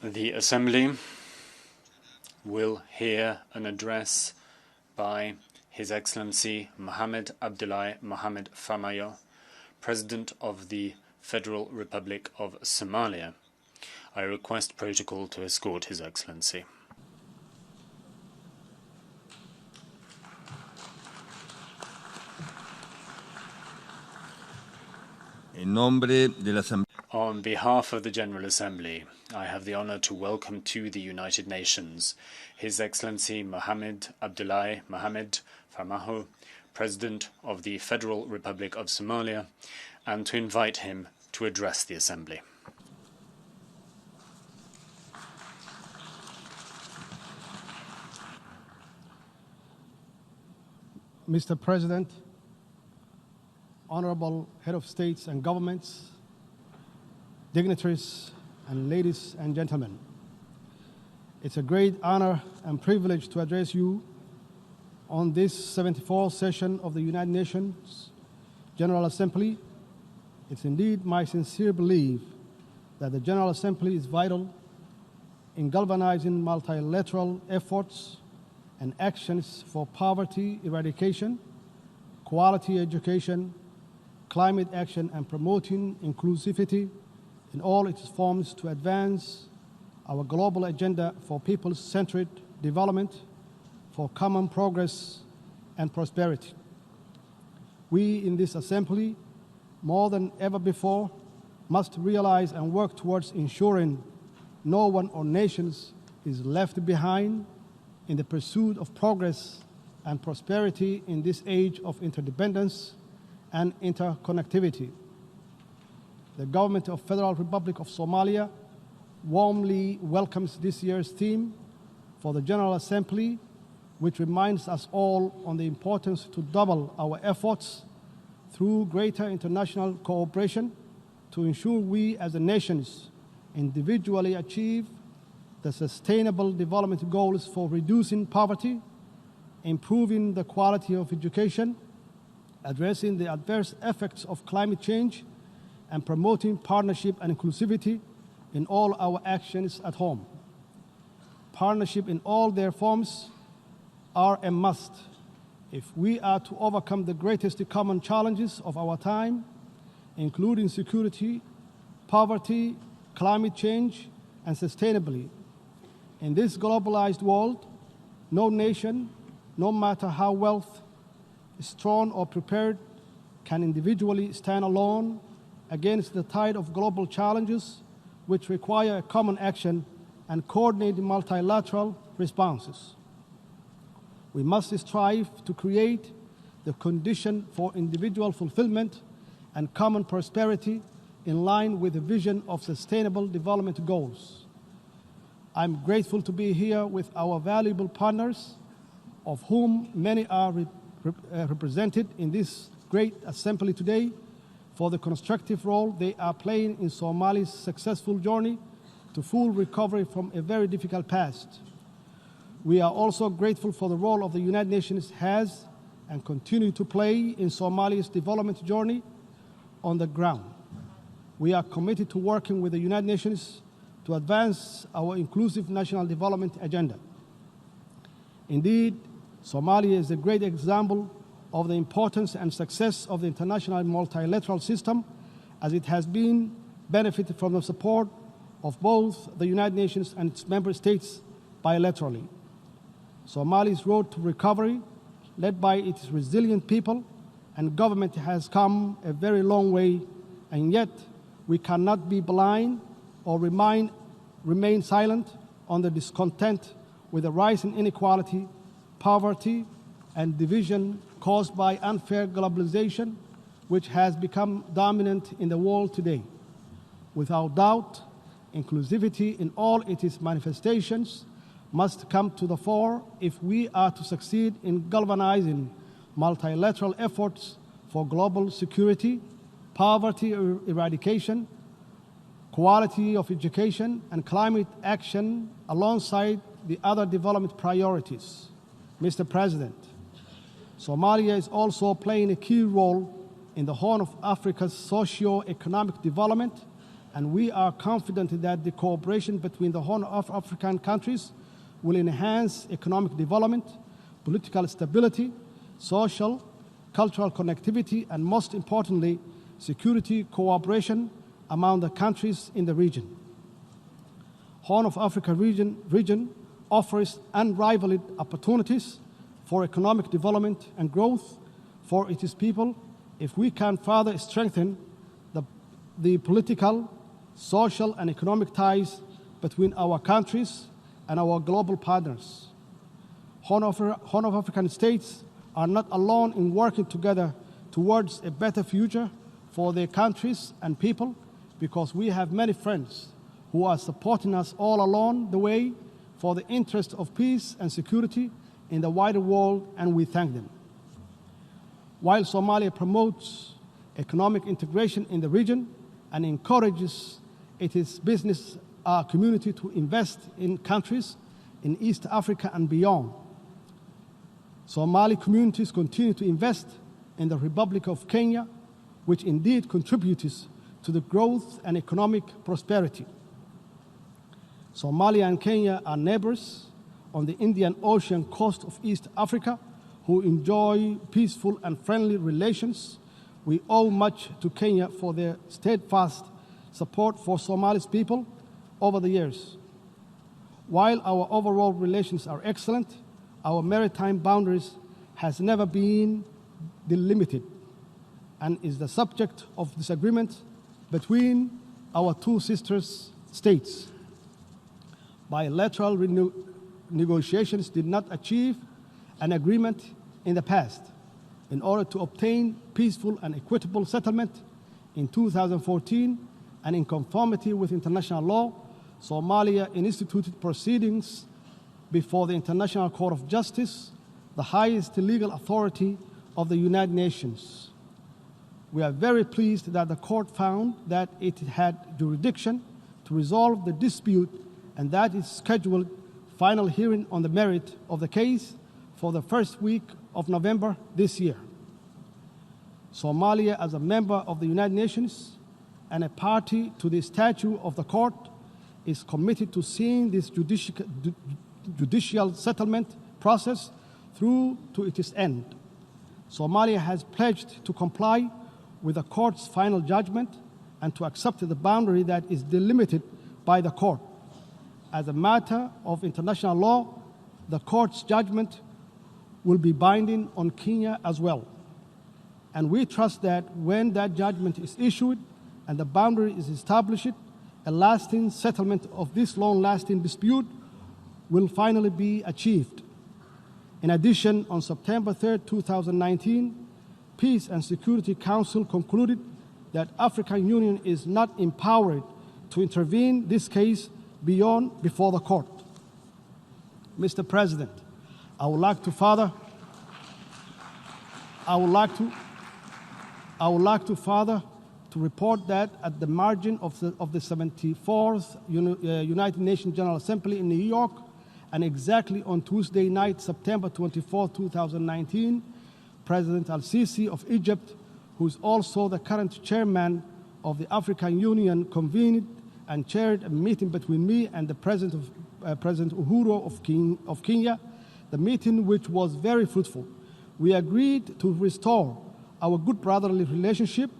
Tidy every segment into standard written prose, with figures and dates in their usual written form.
The Assembly will hear an address by His Excellency Mohammed Abdullahi Mohammed Farmajo, President of the Federal Republic of Somalia. I request protocol to escort His Excellency. On behalf of the General Assembly, I have the honor to welcome to the United Nations His Excellency Mohammed Abdullahi Mohammed Farmajo, President of the Federal Republic of Somalia, and to invite him to address the Assembly. Mr. President, Honorable Head of States and Governments, dignitaries, and ladies and gentlemen, it's a great honor and privilege to address you on this 74th session of the United Nations General Assembly. It's indeed my sincere belief that the General Assembly is vital in galvanizing multilateral efforts and actions for poverty eradication, quality education, climate action, and promoting inclusivity in all its forms to advance our global agenda for people-centered development, for common progress and prosperity. We in this Assembly, more than ever before, must realize and work towards ensuring no one or nations is left behind in the pursuit of progress and prosperity in this age of interdependence and interconnectivity. The Government of Federal Republic of Somalia warmly welcomes this year's theme for the General Assembly, which reminds us all on the importance to double our efforts through greater international cooperation to ensure we as a nations individually achieve the sustainable development goals for reducing poverty, improving the quality of education, addressing the adverse effects of climate change, and promoting partnership and inclusivity in all our actions at home. Partnership in all their forms are a must if we are to overcome the greatest common challenges of our time, including security, poverty, climate change, and sustainability. In this globalized world, no nation, no matter how strong or prepared, can individually stand alone against the tide of global challenges which require common action and coordinated multilateral responses. We must strive to create the condition for individual fulfillment and common prosperity in line with the vision of Sustainable Development Goals. I'm grateful to be here with our valuable partners, of whom many are represented in this great assembly today, for the constructive role they are playing in Somalia's successful journey to full recovery from a very difficult past. We are also grateful for the role of the United Nations has and continue to play in Somalia's development journey on the ground. We are committed to working with the United Nations to advance our inclusive national development agenda. Indeed, Somalia is a great example of the importance and success of the international multilateral system, as it has been benefited from the support of both the United Nations and its member states bilaterally. Somalia's road to recovery, led by its resilient people and government, has come a very long way, and yet we cannot be blind or remain silent on the discontent with the rising inequality, poverty, and division caused by unfair globalization, which has become dominant in the world today. Without doubt, inclusivity in all its manifestations must come to the fore if we are to succeed in galvanizing multilateral efforts for global security, poverty eradication, quality of education, and climate action alongside the other development priorities. Mr. President, Somalia is also playing a key role in the Horn of Africa's socio-economic development and we are confident that the cooperation between the Horn of African countries will enhance economic development, political stability, social, cultural connectivity, and most importantly, security cooperation among the countries in the region. Horn of Africa region offers unrivaled opportunities for economic development and growth for its people if we can further strengthen the political, social, and economic ties between our countries and our global partners. Horn of African states are not alone in working together towards a better future for their countries and people, because we have many friends who are supporting us all along the way for the interest of peace and security in the wider world, and we thank them. While Somalia promotes economic integration in the region and encourages its business community to invest in countries in East Africa and beyond, Somali communities continue to invest in the Republic of Kenya, which indeed contributes to the growth and economic prosperity. Somalia and Kenya are neighbors on the Indian Ocean coast of East Africa who enjoy peaceful and friendly relations. We owe much to Kenya for their steadfast support for Somali's people over the years. While our overall relations are excellent, our maritime boundaries has never been delimited and is the subject of disagreement between our two sister states. Bilateral negotiations did not achieve an agreement in the past. In order to obtain peaceful and equitable settlement in 2014 and in conformity with international law, Somalia instituted proceedings before the International Court of Justice, the highest legal authority of the United Nations. We are very pleased that the court found that it had jurisdiction to resolve the dispute and that it scheduled final hearing on the merit of the case for the first week of November this year. Somalia, as a member of the United Nations and a party to the statute of the court, is committed to seeing this judicial settlement process through to its end. Somalia has pledged to comply with the court's final judgment and to accept the boundary that is delimited by the court. As a matter of international law, the court's judgment will be binding on Kenya as well. And we trust that when that judgment is issued and the boundary is established, a lasting settlement of this long-lasting dispute will finally be achieved. In addition, on September 3, 2019, Peace and Security Council concluded that African Union is not empowered to intervene this case before the court. Mr. President, I would like to further report that at the margin of the 74th United Nations General Assembly in New York, and exactly on Tuesday night, September 24, 2019, President al-Sisi of Egypt, who is also the current chairman of the African Union, convened and chaired a meeting between me and the President Uhuru of Kenya, the meeting which was very fruitful. We agreed to restore our good brotherly relationship,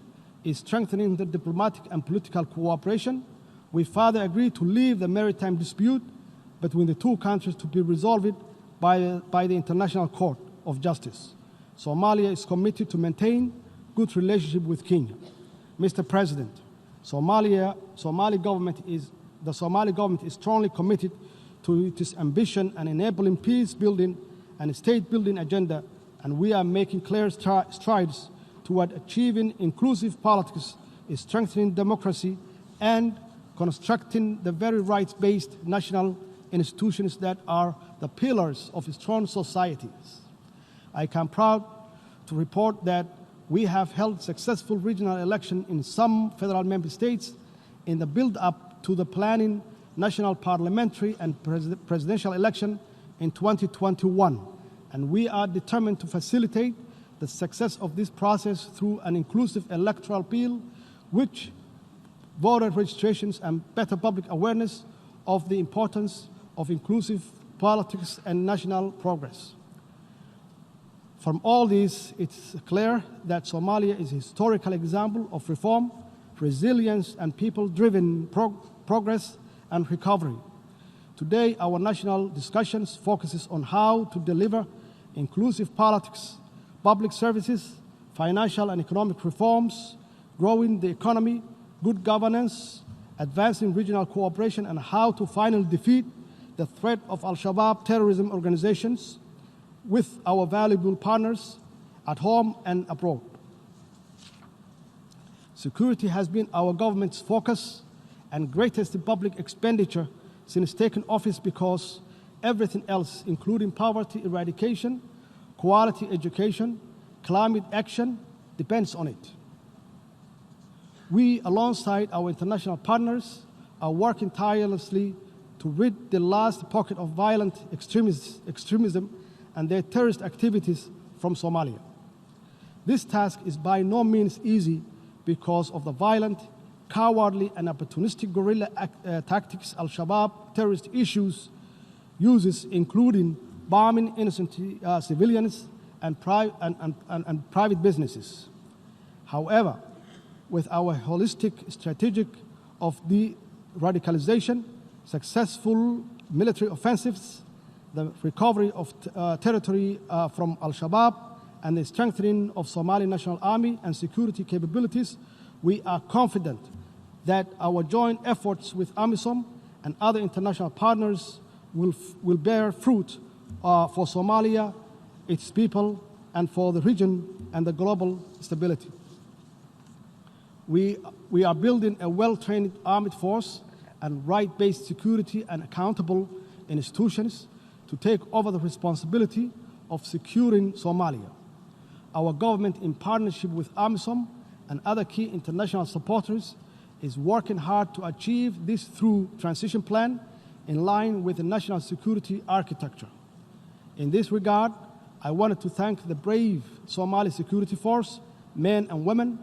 strengthening the diplomatic and political cooperation. We further agreed to leave the maritime dispute between the two countries to be resolved by the International Court of Justice. Somalia is committed to maintain good relationship with Kenya. Mr. President, the Somali government is strongly committed to its ambition and enabling peace building and state building agenda, and we are making clear strides toward achieving inclusive politics, strengthening democracy, and constructing the very rights-based national institutions that are the pillars of strong societies. I am proud to report that we have held successful regional elections in some federal member states in the build-up to the planning national parliamentary and presidential election in 2021, and we are determined to facilitate the success of this process through an inclusive electoral bill which voter registrations, and better public awareness of the importance of inclusive politics and national progress. From all this, it's clear that Somalia is a historical example of reform, resilience, and people-driven progress and recovery. Today, our national discussions focuses on how to deliver inclusive politics, public services, financial and economic reforms, growing the economy, good governance, advancing regional cooperation, and how to finally defeat the threat of Al-Shabaab terrorism organizations with our valuable partners at home and abroad. Security has been our government's focus and greatest public expenditure since taking office because everything else, including poverty eradication, quality education, climate action, depends on it. We, alongside our international partners, are working tirelessly to rid the last pocket of violent extremism and their terrorist activities from Somalia. This task is by no means easy because of the violent, cowardly, and opportunistic guerrilla tactics Al-Shabaab terrorist uses, including bombing innocent civilians and private businesses. However, with our holistic strategy of de-radicalization, successful military offensives, the recovery of territory from Al-Shabaab, and the strengthening of Somali National Army and security capabilities, we are confident that our joint efforts with AMISOM and other international partners will bear fruit for Somalia, its people, and for the region and the global stability. We are building a well-trained armed force and right-based security and accountable institutions to take over the responsibility of securing Somalia. Our government, in partnership with AMISOM and other key international supporters, is working hard to achieve this through transition plan in line with the national security architecture. In this regard, I wanted to thank the brave Somali security force, men and women,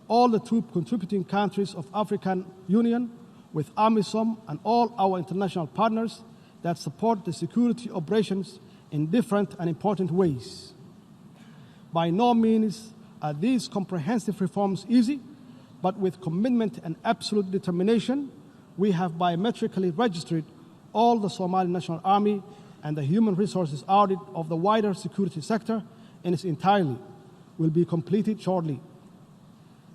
all the troop contributing countries of African Union, with AMISOM and all our international partners that support the security operations in different and important ways. By no means are these comprehensive reforms easy, but with commitment and absolute determination, we have biometrically registered all the Somali National Army and the human resources audit of the wider security sector in its entirety will be completed shortly.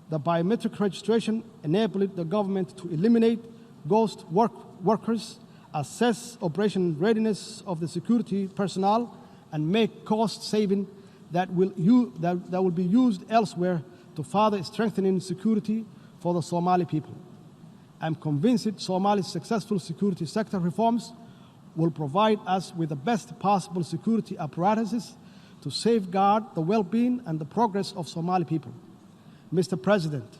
The biometric registration enabled the government to eliminate ghost workers, assess operation readiness of the security personnel, and make cost saving that will be used elsewhere to further strengthening security for the Somali people. I'm convinced that Somali's successful security sector reforms will provide us with the best possible security apparatuses to safeguard the well-being and the progress of Somali people. Mr. President,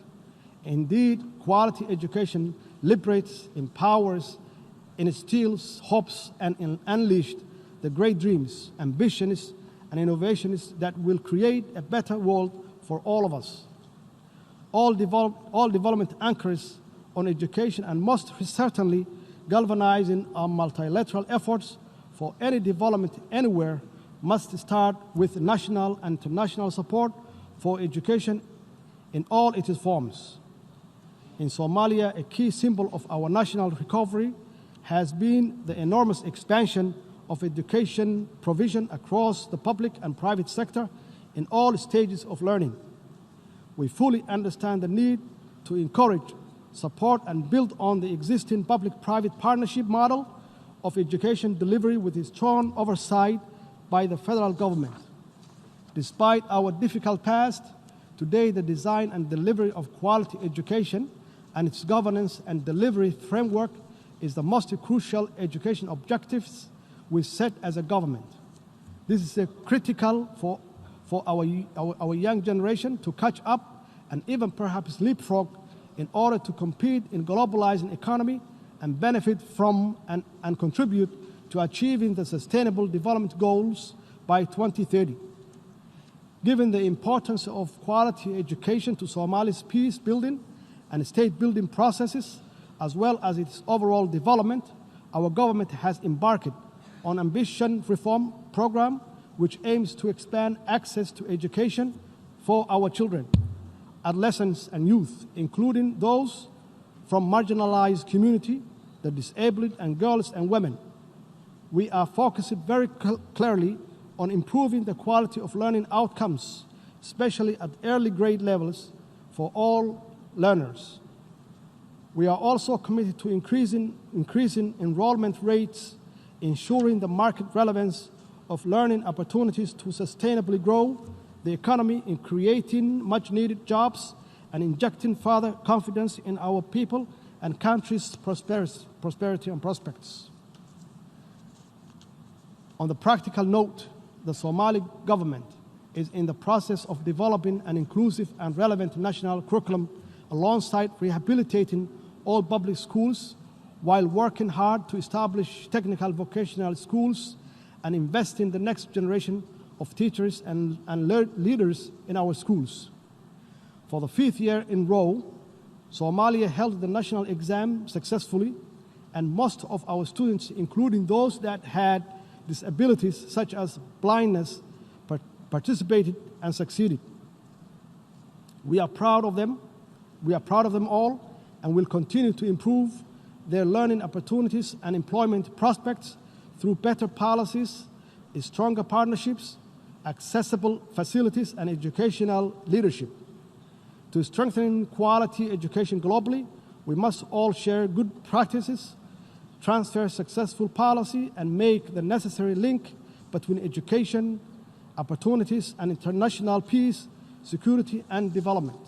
indeed, quality education liberates, empowers, instills hopes, and unleashed the great dreams, ambitions, and innovations that will create a better world for all of us. All development anchors on education and most certainly galvanizing our multilateral efforts for any development anywhere must start with national and international support for education in all its forms. In Somalia, a key symbol of our national recovery has been the enormous expansion of education provision across the public and private sector in all stages of learning. We fully understand the need to encourage, support, and build on the existing public-private partnership model of education delivery with a strong oversight by the federal government. Despite our difficult past, today the design and delivery of quality education and its governance and delivery framework is the most crucial education objectives we set as a government. This is critical for our young generation to catch up and even perhaps leapfrog in order to compete in globalizing economy and benefit from and contribute to achieving the Sustainable Development Goals by 2030. Given the importance of quality education to Somali's peace building and state-building processes, as well as its overall development, our government has embarked on an ambitious reform program which aims to expand access to education for our children, adolescents, and youth, including those from marginalized communities, the disabled, and girls and women. We are focused very clearly on improving the quality of learning outcomes, especially at early grade levels for all learners. We are also committed to increasing enrollment rates, ensuring the market relevance of learning opportunities to sustainably grow the economy in creating much-needed jobs and injecting further confidence in our people and country's prosperity and prospects. On the practical note, the Somali government is in the process of developing an inclusive and relevant national curriculum alongside rehabilitating all public schools while working hard to establish technical vocational schools and invest in the next generation of teachers and leaders in our schools. For the 5th year in a row, Somalia held the national exam successfully, and most of our students, including those that had disabilities such as blindness, participated and succeeded. We are proud of them. We are proud of them all, and will continue to improve their learning opportunities and employment prospects through better policies, stronger partnerships, accessible facilities, and educational leadership. To strengthen quality education globally, we must all share good practices, transfer successful policy, and make the necessary link between education, opportunities, and international peace, security, and development.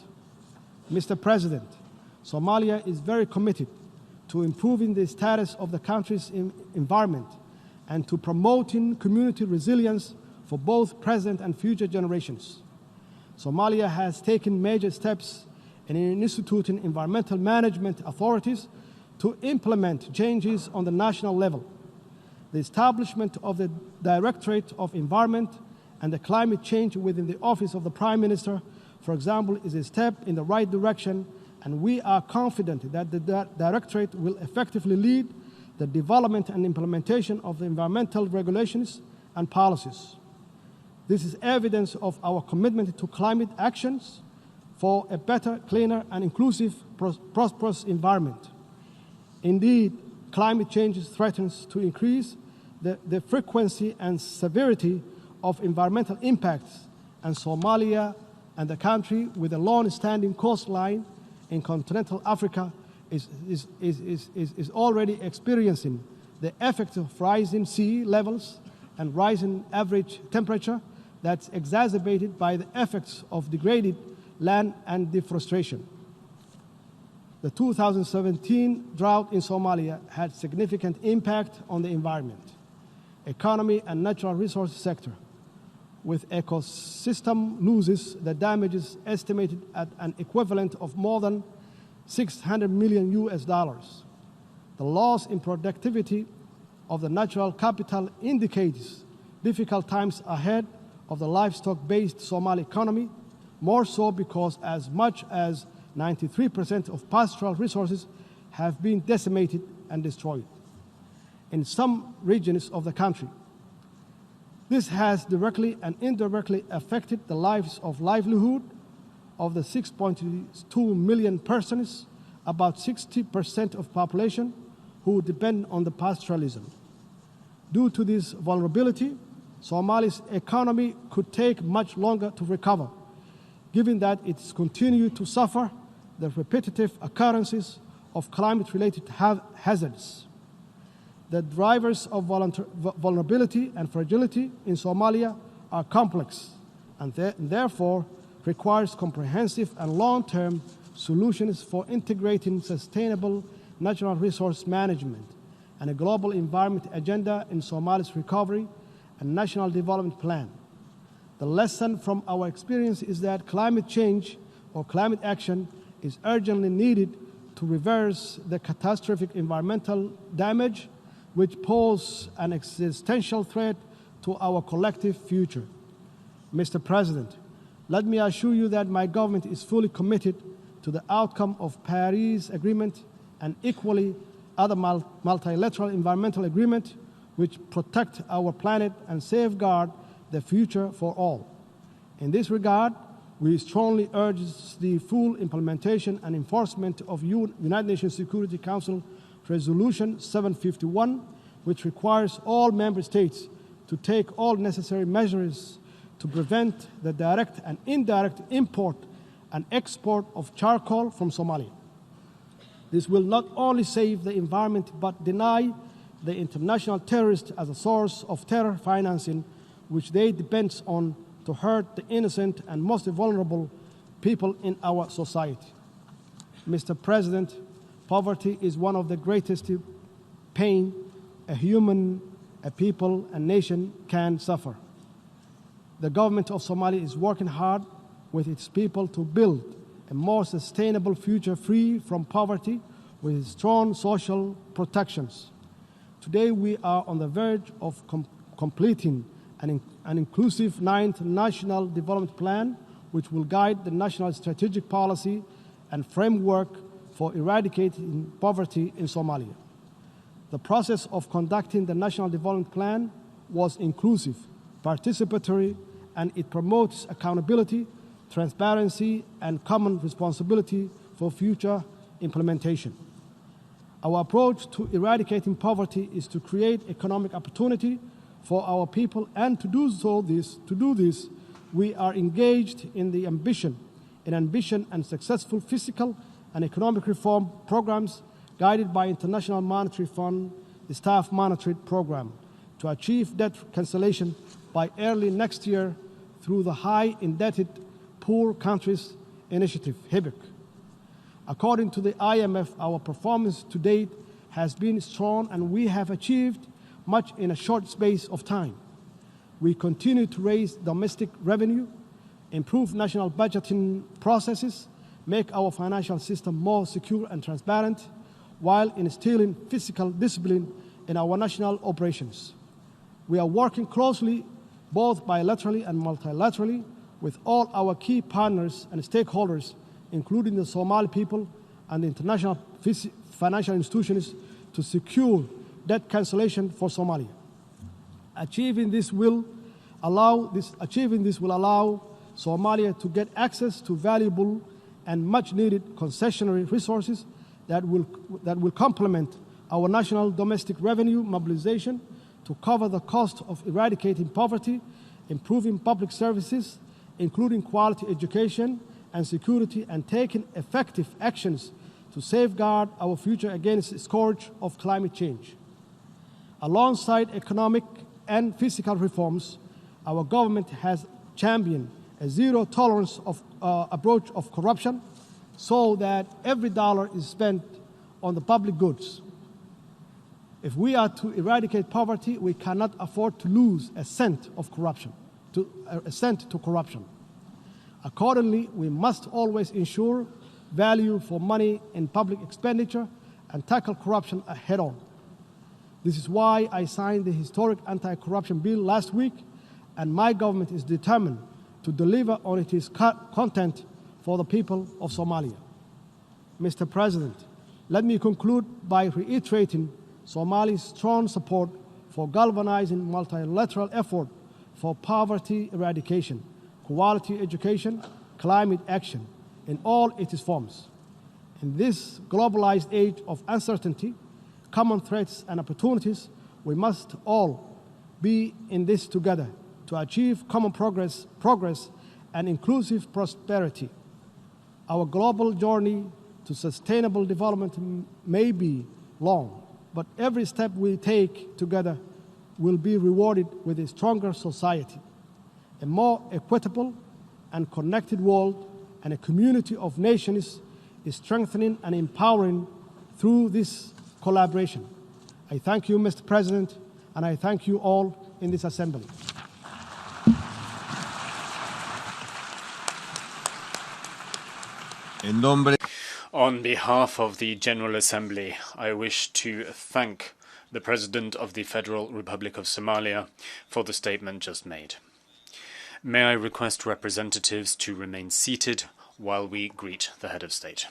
Mr. President, Somalia is very committed to improving the status of the country's environment and to promoting community resilience for both present and future generations. Somalia has taken major steps in instituting environmental management authorities to implement changes on the national level. The establishment of the Directorate of Environment and the Climate Change within the Office of the Prime Minister, for example, is a step in the right direction, and we are confident that the Directorate will effectively lead the development and implementation of the environmental regulations and policies. This is evidence of our commitment to climate actions for a better, cleaner, and inclusive, prosperous environment. Indeed, climate change threatens to increase the frequency and severity of environmental impacts, and Somalia and the country with a long-standing coastline in continental Africa is already experiencing the effects of rising sea levels and rising average temperature that's exacerbated by the effects of degraded land and deforestation. The 2017 drought in Somalia had significant impact on the environment, economy, and natural resource sector, with ecosystem losses that damages estimated at an equivalent of more than $600 million. The loss in productivity of the natural capital indicates difficult times ahead of the livestock-based Somali economy, more so because as much as 93% of pastoral resources have been decimated and destroyed in some regions of the country. This has directly and indirectly affected the livelihood of the 6.2 million persons, about 60% of population, who depend on the pastoralism. Due to this vulnerability, Somalia's economy could take much longer to recover, given that it's continued to suffer the repetitive occurrences of climate-related hazards. The drivers of vulnerability and fragility in Somalia are complex and therefore requires comprehensive and long-term solutions for integrating sustainable natural resource management and a global environment agenda in Somalia's recovery and national development plan. The lesson from our experience is that climate change or climate action is urgently needed to reverse the catastrophic environmental damage which pose an existential threat to our collective future. Mr. President, let me assure you that my government is fully committed to the outcome of Paris Agreement and equally other multilateral environmental agreements which protect our planet and safeguard the future for all. In this regard, we strongly urge the full implementation and enforcement of United Nations Security Council Resolution 751, which requires all member states to take all necessary measures to prevent the direct and indirect import and export of charcoal from Somalia. This will not only save the environment but deny the international terrorists as a source of terror financing, which they depend on to hurt the innocent and most vulnerable people in our society. Mr. President, poverty is one of the greatest pain a human, a people, a nation can suffer. The government of Somalia is working hard with its people to build a more sustainable future free from poverty with strong social protections. Today we are on the verge of completing an inclusive 9th National Development Plan, which will guide the national strategic policy and framework for eradicating poverty in Somalia. The process of conducting the National Development Plan was inclusive, participatory, and it promotes accountability, transparency, and common responsibility for future implementation. Our approach to eradicating poverty is to create economic opportunity for our people, and to do this, we are engaged in ambitious and successful fiscal and economic reform programs guided by International Monetary Fund, the Staff Monetary Program, to achieve debt cancellation by early next year through the High Indebted Poor Countries Initiative, HIBIC. According to the IMF, our performance to date has been strong and we have achieved much in a short space of time. We continue to raise domestic revenue, improve national budgeting processes, make our financial system more secure and transparent, while instilling fiscal discipline in our national operations. We are working closely, both bilaterally and multilaterally, with all our key partners and stakeholders, including the Somali people and the international financial institutions, to secure debt cancellation for Somalia. Achieving this will allow Somalia to get access to valuable and much-needed concessionary resources that will complement our national domestic revenue mobilization to cover the cost of eradicating poverty, improving public services, including quality education and security, and taking effective actions to safeguard our future against the scourge of climate change. Alongside economic and fiscal reforms, our government has championed a zero-tolerance approach of corruption so that every dollar is spent on the public goods. If we are to eradicate poverty, we cannot afford to lose a cent to corruption. Accordingly, we must always ensure value for money in public expenditure and tackle corruption head-on. This is why I signed the historic anti-corruption bill last week, and my government is determined to deliver on its content for the people of Somalia. Mr. President, let me conclude by reiterating Somalia's strong support for galvanizing multilateral effort for poverty eradication, quality education, climate action in all its forms. In this globalized age of uncertainty, common threats and opportunities, we must all be in this together to achieve common progress and inclusive prosperity. Our global journey to sustainable development may be long, but every step we take together will be rewarded with a stronger society, a more equitable and connected world, and a community of nations is strengthening and empowering through this collaboration. I thank you, Mr. President, and I thank you all in this assembly. On behalf of the General Assembly, I wish to thank the President of the Federal Republic of Somalia for the statement just made. May I request representatives to remain seated while we greet the head of state.